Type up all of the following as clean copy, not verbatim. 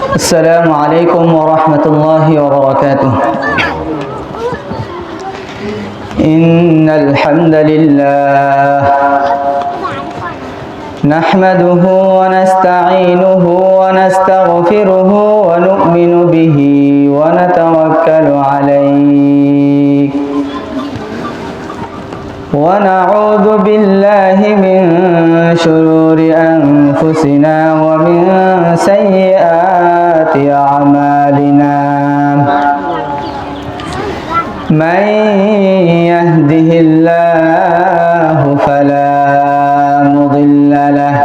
السلام عليكم ورحمة الله وبركاته. إن الحمد لله نحمده ونستعينه ونستغفره ونؤمن به ونتوكل عليه ونعوذ بالله من شرور أنفسنا ومن سيئات أعمالنا من يهده الله فلا مضل له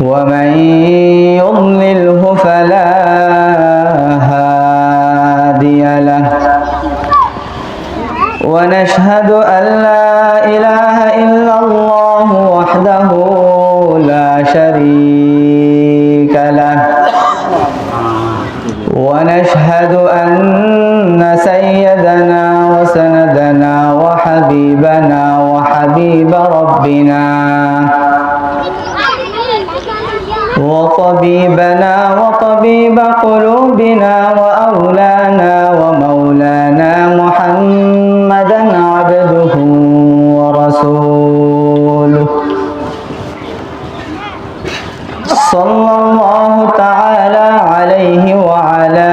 ومن يضلله فلا هادي له ونشهد أن لا إله إلا الله وحده لا شريك له ونشهد أن سيدنا وسندنا وحبيبنا وحبيب ربنا وطبيبنا وطبيب قلوبنا وأولانا ومولانا محمدا عبده ورسوله صلى الله تعالى عليه وعلى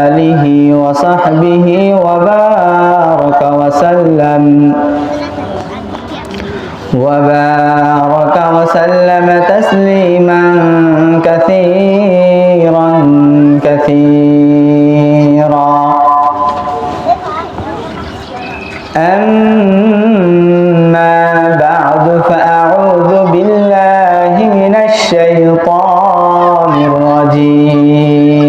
آله وصحبه وبارك وسلم تسليما كثيرا أما بعد فأعوذ بالله من الشيطان الرجيم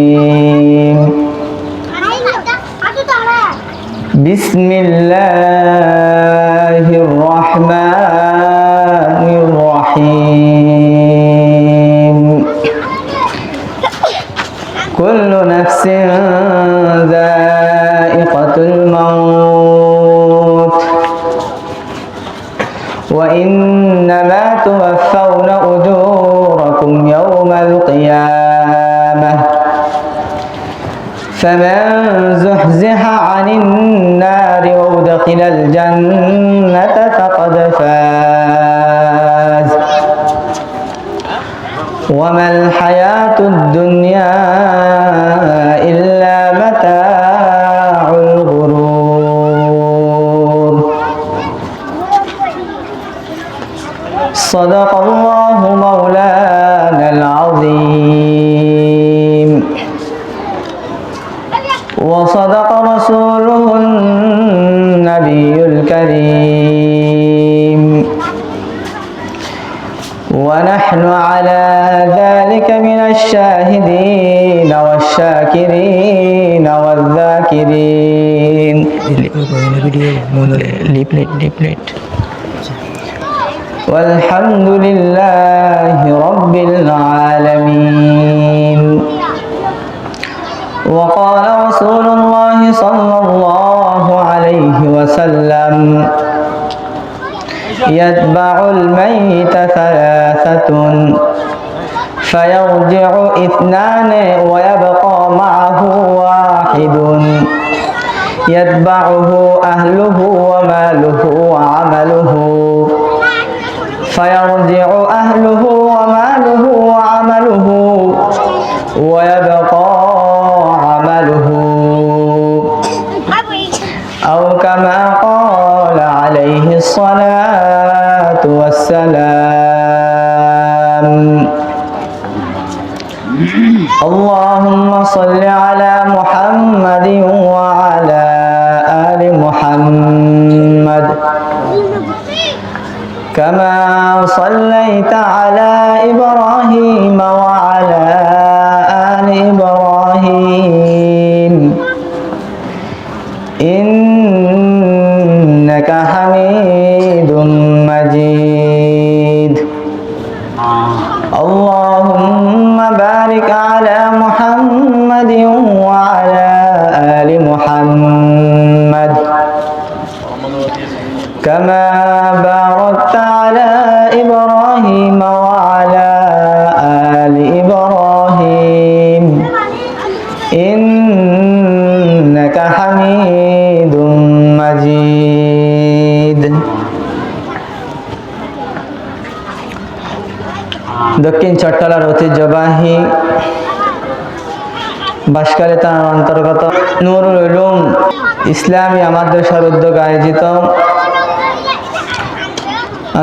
بسم الله الرحمن الرحيم كل نفس ذائقة الموت وإنما توفون أجوركم يوم القيامة فمن زحزح عن النار وأدخل الجنة فقد فاز وما الحياة الدنيا إلا متاع الغرور صدق الله مولانا العظيم وصدق رسوله النبي الكريم ونحن على ذلك من الشاهدين والشاكرين والذاكرين والحمد لله رب العالمين. وقال رسول الله صلى الله عليه وسلم يتبع الميت ثلاثة فيرجع اثنان ويبقى معه واحد يتبعه أهله وماله وعمله فيرجع أهله وماله وعمله ويبقى عمله أو كما قال عليه الصلاة والسلام. اللهم صل على محمد وعلى آل محمد كما صليت على إبراهيم وعلى آل إبراهيم إنك حميد مجيد. اللهم بارك على محمد وعلى آل محمد كما باركت على إبراهيم وعلى آل إبراهيم শাহী বাঁশখালী থানার অন্তর্গত নুরুল উলুম ইসলামী মাদ্রাসার উদ্যোগে আয়োজিত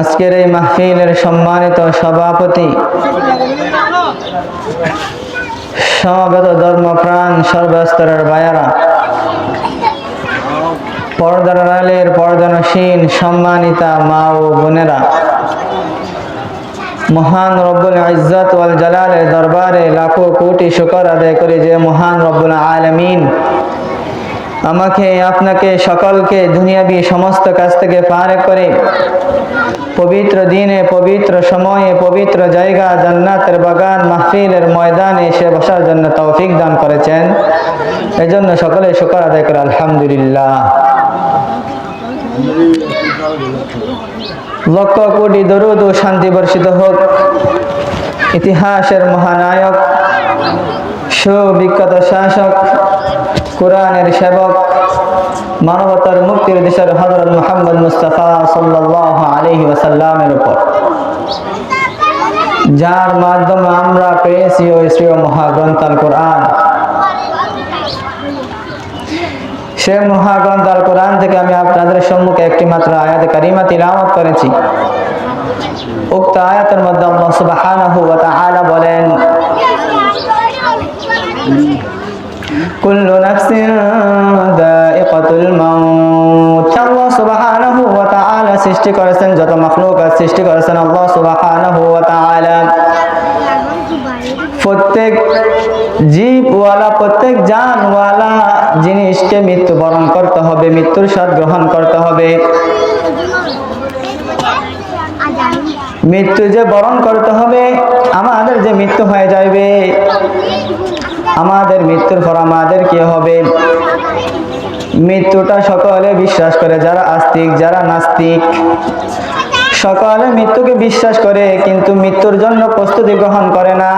আজকের এই মাহফিলের সম্মানিত সভাপতি, সমবেত ধর্মপ্রাণ সর্বস্তরের ভাইয়ারা, পর্দার আড়ালের পর্দানসীন সম্মানিতা মা ও বোনেরা, মহান রব্বুল ইজ্জত ওয়াল জালালের দরবারে লাখো কোটি শুকর আদায় করি যে মহান রব্বুল আলামিন আমাকে আপনাকে সকলকে দুনিয়াবি সমস্ত কাজ থেকে পার করে পবিত্র দিনে, পবিত্র সময়ে, পবিত্র জায়গা জান্নাতের বাগান মাহফিলের ময়দানে এসে বসার জন্য তৌফিক দান করেছেন। এজন্য সকলে শুকর আদায় করে আলহামদুলিল্লাহ। লক্ষ কোটি দরুদ ও শান্তি বর্ষিত হোক ইতিহাসের মহানায়ক, সুবিখ্যাত শাসক, কোরআনের সেবক, মানবতার মুক্তির দেশের হযরত মুহাম্মদ মুস্তাফা সাল্লাল্লাহু আলাইহি ওয়াসাল্লামের উপর, যার মাধ্যমে আমরা পেয়েছি ওই শ্রেয় মহাগ্রন্থ আল কোরআন। সে মহাগ্রন্থ আল কোরআন থেকে আমি আপনাদের সম্মুখে একটি মাত্র আয়াত কারিমা তিলাওয়াত করেছি। উক্ত আয়াতের মধ্যে আল্লাহ সুবহানাহু ওয়া তাআলা বলেন, কুল্লু নাফসিন যায়িকাতুল মাউত। আল্লাহ সুবহানাহু ওয়া তাআলা সৃষ্টি করেছেন, যত মাখলুকাত সৃষ্টি করেছেন আল্লাহ সুবহানাহু ওয়া তাআলা। প্রত্যেক জীবওয়ালা, প্রত্যেক জানওয়ালা জিনিসকে মৃত্যুবরণ করতে হবে, মৃত্যুর স্বাদ গ্রহণ করতে হবে। মৃত্যু যে বরণ করতে হবে, আমাদের যে মৃত্যু হয়ে যাবে, আমাদের মৃত্যুর পর আমাদের কি হবে? মৃত্যুটা সকলে বিশ্বাস করে, যারা আস্তিক যারা নাস্তিক সকলে মৃত্যুকে বিশ্বাস করে, কিন্তু মৃত্যুর জন্য প্রস্তুতি গ্রহণ করে না।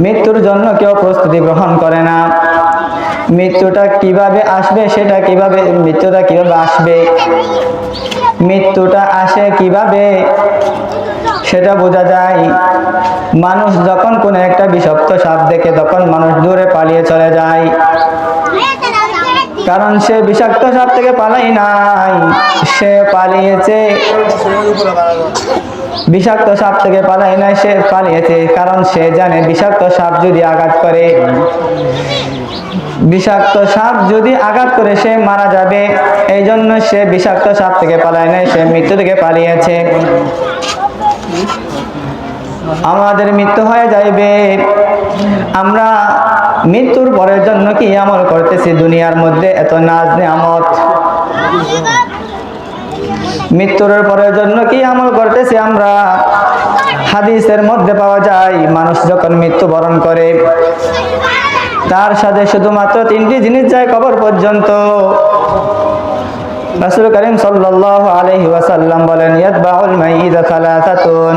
মৃত্যুর জন্য কেউ প্রস্তুতি গ্রহণ করে না। মৃত্যুটা কিভাবে আসবে, সেটা কিভাবে, মৃত্যুটা কিভাবে আসবে, মৃত্যুটা আসে কিভাবে সেটা বোঝা যায়। মানুষ যখন কোনো একটা বিষাক্ত সাপ দেখে তখন মানুষ দূরে পালিয়ে চলে যায়, কারণ সে বিষাক্ত সাপ থেকে পালাই নাই, সে পালিয়েছে। বিষাক্ত সাপ থেকে পালাই নাই, সে পালিয়েছে, কারণ সে জানে বিষাক্ত সাপ যদি আঘাত করে, বিষাক্ত সাপ যদি আঘাত করে সে মারা যাবে। এই জন্য সে বিষাক্ত সাপ থেকে পালায় নাই, সে মৃত্যু থেকে পালিয়েছে। আমাদের মৃত্যু হয়ে যাইবে, আমরা মৃত্যুর পরের জন্য কি আমল করতেছি? দুনিয়ার মধ্যে এত নাজ নিয়ামত, মৃত্যুর পরের জন্য কি আমল করতেছি আমরা? হাদিসের মধ্যে পাওয়া যায়, মানুষ যখন মৃত্যুবরণ করে তার সাথে শুধুমাত্র তিনটি জিনিস যায় কবর পর্যন্ত। রাসূল করিম সাল্লাল্লাহু আলাইহি ওয়াসাল্লাম বলেন, ইয়াতবাউল মাইয়িতা সালাসাতুন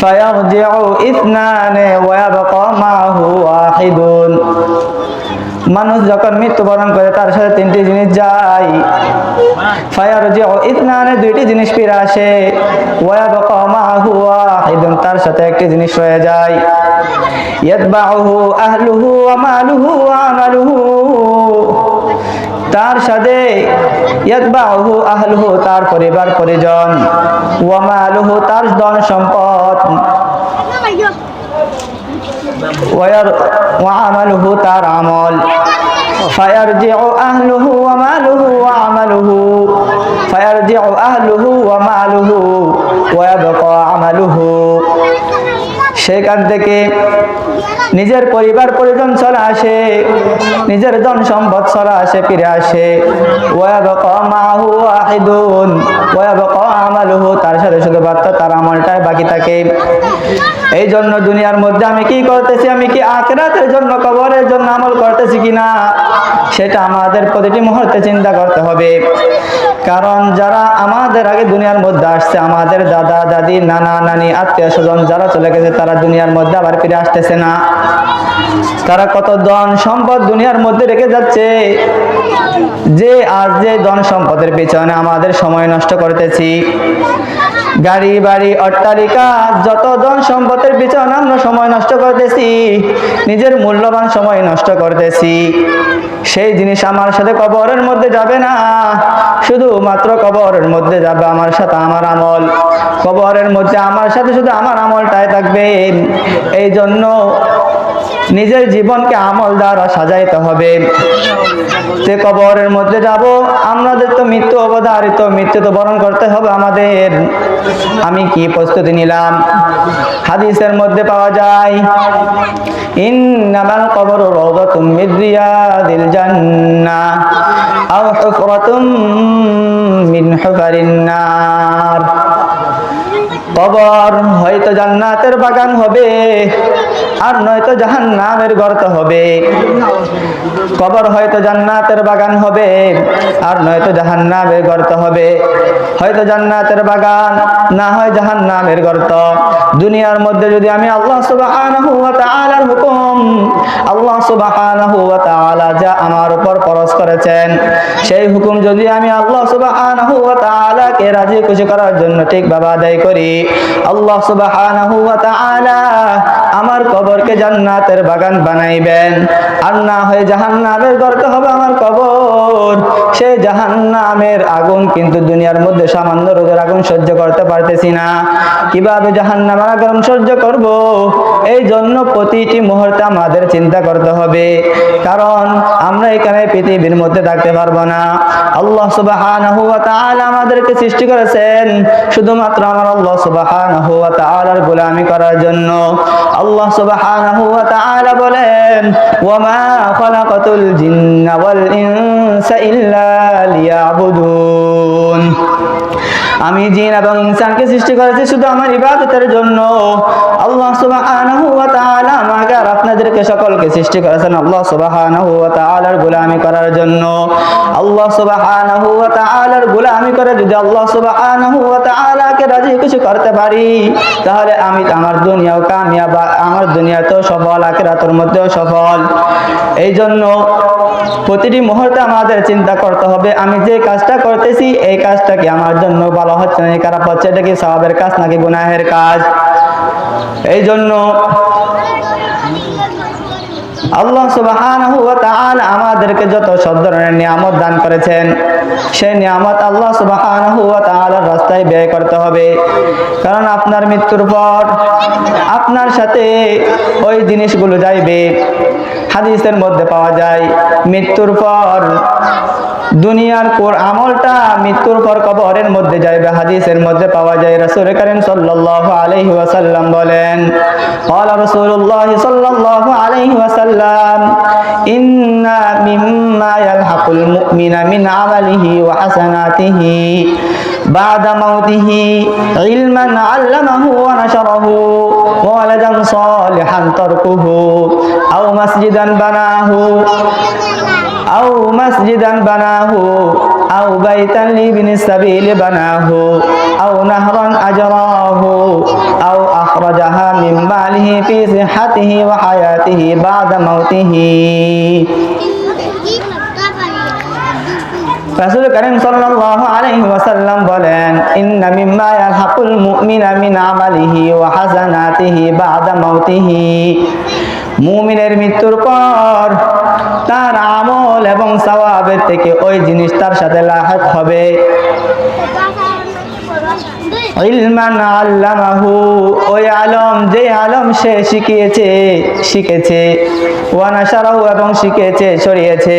ফায়ারজিউ ইসনানে ওয়া ইয়াবকা মাআহু ওয়াহিদুন। মানুষ যখন মৃত্যুবরণ করে তার সাথে তিনটি জিনিস যায়। ফায়ারজিউ ইসনানে, দুইটি জিনিস ফিরে আসে, ওয়া ইয়াবকা মাআহু ওয়াহিদুন, তার সাথে একটি জিনিস রয়ে যায়। ইয়াতবাউহু আহলুহু ওয়া মালুহু ওয়া আমালুহু, তার সাথে ইয়াতবাউহু আহলুহু, তার পরিবার পরিজন, ওয়া মালুহু, তার ধন সম্পদ, ওয়া আমালুহু, তার আমল। ফায়ারজিউ আহলুহু ওয়া মালুহু ওয়া আমালুহু, ফায়ারজিউ আহলুহু ওয়া মালুহু ওয়া ইয়াবকা আমালুহু। সেখান থেকে নিজের পরিবার পরিজন চলে আসে, নিজের ধন সম্পদ চলে আসে, ফিরে আসে। ওয়া ইয়াবকা মাআহু ওয়াহিদুন ওয়া ইয়াবকা আমালুহু, তার সাথে শুধুমাত্র তার আমলটাই বাকি থাকে। এই জন্য দুনিয়ার মধ্যে আমি কি করতেছি, আমি কি আখিরাতের জন্য, কবরের জন্য আমল করতেছি কিনা, সেটা আমাদের প্রতিটি মুহূর্তে চিন্তা করতে হবে। কারণ যারা আমাদের আগে দুনিয়ার মধ্যে আসছে, আমাদের দাদা দাদি, নানা নানি, আত্মীয় স্বজন যারা চলে গেছে, তারা দুনিয়ার মধ্যে আবার ফিরে আসতেছে না। তারা কত ধন সম্পদ দুনিয়ার মধ্যে রেখে যাচ্ছে, যে ধন সম্পদের পিছনে আমাদের সময় নষ্ট করতেছি, গাড়ি বাড়ি অট্টালিকা যত ধন সম্পদের পিছনে আমরা সময় নষ্ট করতেছি, নিজের মূল্যবান সময় নষ্ট করতেছি, সেই জিনিস আমার সাথে কবরের মধ্যে যাবে না। শুধুমাত্র কবরের মধ্যে যাবে আমার সাথে আমার আমল। কবরের মধ্যে আমার সাথে শুধু আমার আমলটাই থাকবে। এই জন্য নিজের জীবনকে আমল দ্বারা সাজাইতে হবে। যে কবরের মধ্যে যাব, আমাদের তো মৃত্যু অবধারিত, মৃত্যু তো বরণ করতে হবে আমাদের। আমি কি প্রস্তুতি নিলাম? হাদিসের মধ্যে পাওয়া যায়, ইন্নামাল কবরু রাওদাতুম মিন রিয়াদিল জান্নাহ আও হুফরাতুম মিন হুফারিন নার। কবর হয়তো জান্নাতের বাগান হবে, আর নয়তো জাহান্নামের গর্ত হবে। কবর হয়তো জান্নাতের বাগান হবে, আর নয়তো জাহান্নামের গর্ত হবে। হয়তো জান্নাতের বাগান, না হয় জাহান্নামের গর্ত। দুনিয়ার মধ্যে যদি আমি আল্লাহ সুবহানাহু ওয়া তাআলার হুকুম, আল্লাহ সুবহানাহু ওয়া তাআলা যা আমার উপর ফরজ করেছেন, সেই হুকুম যদি আমি আল্লাহ সুবহানাহু ওয়া তাআলাকে রাজি খুশি করার জন্য ঠিকভাবে আদায় করি, আল্লাহ সুবহানাহু ওয়া তাআলা আমার কবরকে জান্নাতের বাগান বানাইবেন। আর না হয় জাহান্নামের গর্ত হবে আমার কবর। সেই জাহান্নামের আগুন কিন্তু দুনিয়ার মধ্যে সামান্য রোদের আগুন সহ্য করতে পারতেছি না, কিভাবে জাহান্নামের আগুন সহ্য করব? এই জন্য প্রতিটি মুহূর্তে আমাদের চিন্তা করতে হবে, কারণ আমরা এখানে পৃথিবীর মধ্যে থাকতে পারবো না। আল্লাহ সুবহানাহু ওয়া তাআলা আমাদেরকে সৃষ্টি করেছেন শুধুমাত্র আমার আল্লাহ সুবহানাহু ওয়া তাআলার গোলামি করার জন্য। আল্লাহ সুবহানাহু ওয়া তাআলা বলেন, ওয়া মা খালাকাতুল জিন্না ওয়াল ইনসা ইল্লা লিয়াবুদুন। আমি জিন এবং ইনসানকে সৃষ্টি করেছি শুধু আমার ইবাদতের জন্য। আল্লাহ সুবহানাহু ওয়া তাআলা আমাকে আর আপনাদেরকে সকলকে সৃষ্টি করেছেন আল্লাহ সুবহানাহু ওয়া তাআলার গোলামি করার জন্য। আল্লাহ সুবহানাহু ওয়া তাআলার গোলামি করে যদি আল্লাহ সুবহানাহু ওয়া তাআলাকে রাজি খুশি করতে পারি, তাহলে আমি আমার দুনিয়াও কামিয়াব, আমার দুনিয়াতেও সফল, আখিরাতের মধ্যেও সফল। এই জন্য প্রতিটি মুহূর্তে আমাদের চিন্তা করতে হবে, আমি যে কাজটা করতেছি এই কাজটা কি আমার জন্য ভালো হচ্ছে নাকি খারাপ হচ্ছে, এটা কি সওয়াবের কাজ নাকি গুনাহের কাজ। এই জন্য আল্লাহ সুবহানাহু ওয়া তাআলা আমাদেরকে যত সব ধরনের নিয়ামত দান করেছেন, সেই নিয়ামত আল্লাহ সুবহানাহু ওয়া তাআলার রাস্তায় ব্যয় করতে হবে। কারণ আপনার মৃত্যুর পর আপনার সাথে ওই জিনিসগুলো যাইবে। হাদিসের মধ্যে পাওয়া যায়, মৃত্যুর পর দুনিয়ার কোন আমলটা মৃত্যুর পর কবরের মধ্যে যাইবে। হাদিসের মধ্যে পাওয়া যায়, রাসূল করিম সাল্লাল্লাহু আলাইহি ওয়াসাল্লাম বলেন, ক্বালা রাসূলুল্লাহ সাল্লাল্লাহু আলাইহি ওয়াসাল্লাম, ইন্না মিম্মা ইয়ালহাকুল মুমিনা মিন আমালিহি ওয়া হাসানাতিহি বা'দা মাউতিহি ইলমান আল্লামাহু ওয়া নাশারাহু ওয়া ওয়ালাদান সালিহান তারকুহু আও মাসজিদান বানাহু أو مسجدا بناه أو بيتا لابن السبيل بناه أو نهرا أجراه أو أخرجها من ماله في صحته وحياته بعد موته। রাসূল করিম সাল্লাল্লাহু আলাইহি ওয়াসাল্লাম বলেন, ইন্না মিম্মা ইয়ালহাকুল মুমিনা মিন আমালিহি ওয়া হাসানাতিহি বা'দা মাউতিহি। মুমিনের মৃত্যুর পর তার আমল এবং সওয়াবের থেকে ওই জিনিস তার সাথে লাহাক হবে। ইলমান আল্লামাহু, ওই আলম, যে আলম সে শিখেছে, ওয়া নাশারাহু, এবং শিখেছে, ছড়িয়েছে।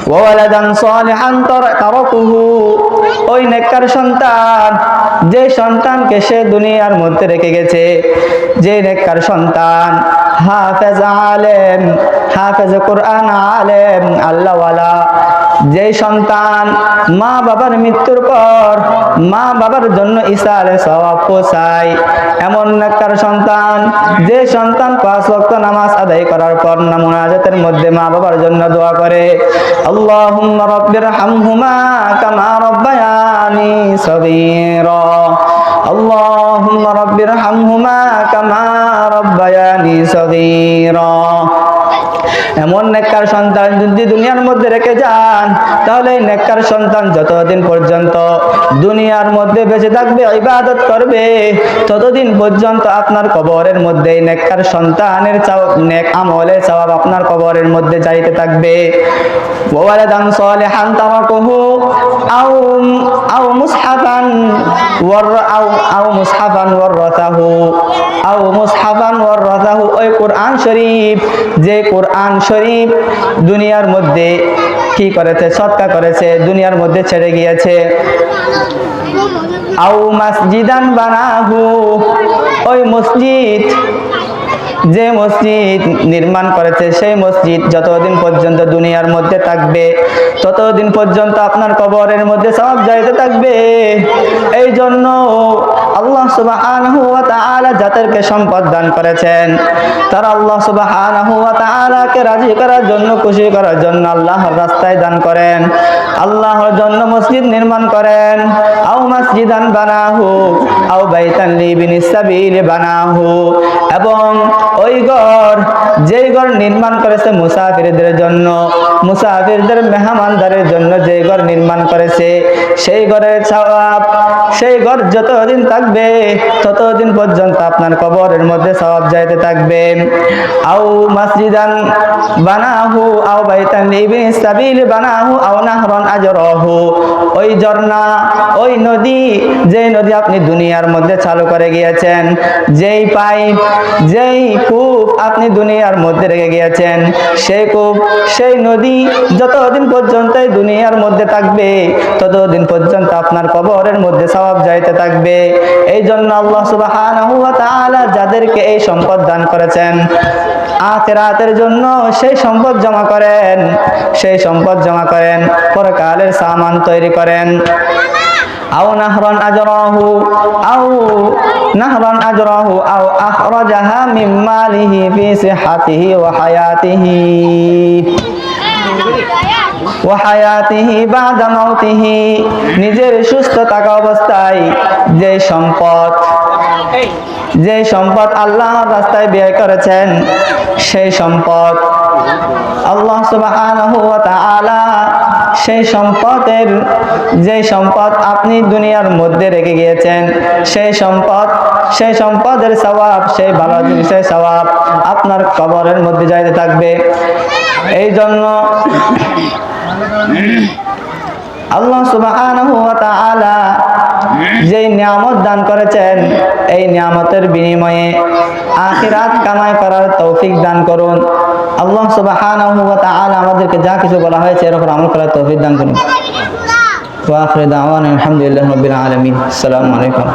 ওয়া ওয়ালাদান সালিহান তারাকুহু, ওই নেককার সন্তান, যে সন্তানকে সে দুনিয়ার মধ্যে রেখে গেছে, যে নেককার সন্তান, হাফেজ আলেম, হাফেজ কোরআন আলেম, আল্লাহওয়ালা, যে সন্তান মা বাবার মৃত্যুর পর মা বাবার জন্য ইসালে সওয়াব পৌঁছায়, এমন নেককার সন্তান, যে সন্তান 5 ওয়াক্ত নামাজ আদায় করার পর মুনাজাতের মধ্যে মা বাবার জন্য দোয়া করে, আল্লাহুম্মা রাব্বিরহামহুমা কামা রাব্বায়ানি সগীরা, আল্লাহুম্মা রাব্বিরহামহুমা কামা রাব্বায়ানি সগীরা। এমন নেককার সন্তান যদি দুনিয়ার মধ্যে রেখে যান, তাহলে এই নেককার সন্তান যতদিন পর্যন্ত দুনিয়ার মধ্যে বেঁচে থাকবে, ইবাদত করবে, ততদিন পর্যন্ত আপনার কবরের মধ্যে নেককার সন্তানের নেক আমলের সওয়াব আপনার কবরের মধ্যে যাইতে থাকবে। ওয়ালাদান সালিহান তারাকুহু আও মুসহাফান ওয়ারাসাহু, ওই কোরআন শরীফ, যে কোরআন শরীফ দুনিয়ার মধ্যে কি করেছে, সদকা করেছে, দুনিয়ার মধ্যে ছেড়ে গিয়েছে। আও মসজিদান বানাহু, ওই মসজিদ, যে মসজিদ নির্মাণ করেছে সেই মসজিদ যতদিন পর্যন্ত দুনিয়ার মধ্যে থাকবে, ততদিন পর্যন্ত আপনার কবরের মধ্যে সওয়াব যাইতে থাকবে। এই জন্য আল্লাহ সুবহানাহু ওয়া তাআলা যাদেরকে সম্পদ দান করেছেন, তারা আল্লাহ সুবহানাহু ওয়া তাআলাকে রাজি করার জন্য, খুশি করার জন্য আল্লাহর রাস্তায় দান করেন, আল্লাহর জন্য মসজিদ নির্মাণ করেন। আও মসজিদান বানাহু আও বাইতান লিবিনিস সাবিল বানাহু, এবং ওই ঘর, যেই ঘর নির্মাণ করেছে মুসাফিরদের জন্য, মুসাফিরদের মেহমানদারের জন্য যে ঘর নির্মাণ করেছে, সেই ঘরের সওয়াব, সেই ঘর যতদিন থাকবে ততদিন পর্যন্ত আপনার কবরের মধ্যে সওয়াব যাইতে থাকবে। আও মসজিদান বানাহু আও বাইতান লিবিনিস সাবিল বানাহু আও নাহরান আজরাহু, ওই ঝর্ণা, ওই নদী, যে নদী আপনি দুনিয়ার মধ্যে চালু করে গিয়েছেন, যেই পাইপ, যেই কূপ আপনি দুনিয়ার মধ্যে রেখে গিয়েছেন, সেই কূপ, সেই নদী যতদিন পর্যন্ত এই দুনিয়ার মধ্যে থাকবে ততদিন পর্যন্ত আপনার কবরের মধ্যে সওয়াব যাইতে থাকবে। এই জন্য আল্লাহ সুবহানাহু ওয়া তাআলা যাদেরকে এই সম্পদ দান করেছেন, আখিরাতের জন্য সেই সম্পদ জমা করেন, সেই সম্পদ জমা করেন, পরকালের সামান তৈরি করেন। আও নাহরান আজরাহু আও আখরাজাহা মিন মালিহি ফি সিহহাতিহি ওয়া হায়াতিহি বাদা মাউতিহি, নিজের সুস্থ থাকা অবস্থায় যে সম্পদ আল্লাহর রাস্তায় ব্যয় করেছেন, সেই সম্পদ আল্লাহ সুবহানাহু ওয়া তাআলা, সেই সম্পদের, যে সম্পদ আপনি দুনিয়ার মধ্যে রেখে গিয়েছেন, সেই সম্পদের সওয়াব, সেই ভালো জিনিসের সওয়াব আপনার কবরের মধ্যে যাইতে থাকবে। এই জন্য আল্লাহ সুবহানাহু ওয়া তাআলা যেই নিয়ামত দান করেছেন, এই নিয়ামতের বিনিময়ে আখিরাত কামাই করার তৌফিক দান করুন। আল্লাহ সুবহানাহু ওয়া তাআলা আমাদেরকে যা কিছু বলা হয়েছে এর উপর আমল করার তৌফিক দান করুন। ওয়া আখিরু দাওয়ানা আলহামদুলিল্লাহি রাব্বিল আলামিন। আসসালামু আলাইকুম।